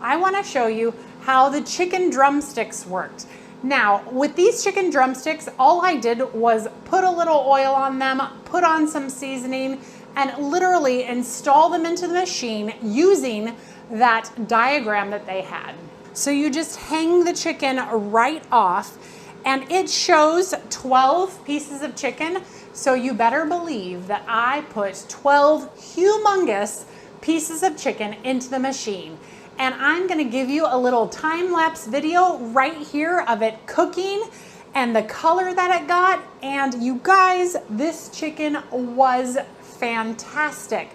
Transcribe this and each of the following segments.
I want to show you how the chicken drumsticks worked. Now, with these chicken drumsticks, all I did was put a little oil on them, put on some seasoning, and literally install them into the machine using that diagram that they had. So you just hang the chicken right off, and it shows 12 pieces of chicken. So you better believe that I put 12 humongous pieces of chicken into the machine. And I'm gonna give you a little time-lapse video right here of it cooking and the color that it got. And you guys, this chicken was fantastic.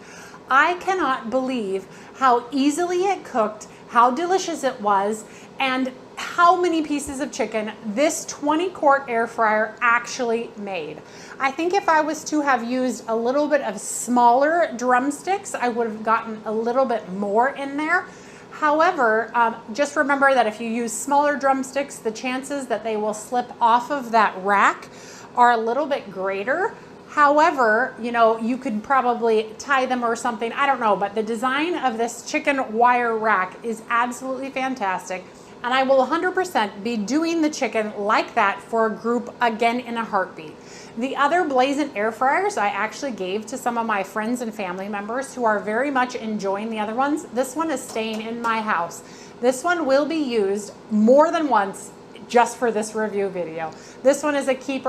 I cannot believe how easily it cooked, how delicious it was, and how many pieces of chicken this 20-quart air fryer actually made. I think if I was to have used a little bit of smaller drumsticks, I would have gotten a little bit more in there. However, just remember that if you use smaller drumsticks, the chances that they will slip off of that rack are a little bit greater. However, you know, you could probably tie them or something, I don't know, but the design of this chicken wire rack is absolutely fantastic. And I will 100% be doing the chicken like that for a group again in a heartbeat. The other Blazent air fryers I actually gave to some of my friends and family members who are very much enjoying the other ones. This one is staying in my house. This one will be used more than once just for this review video. This one is a keeper.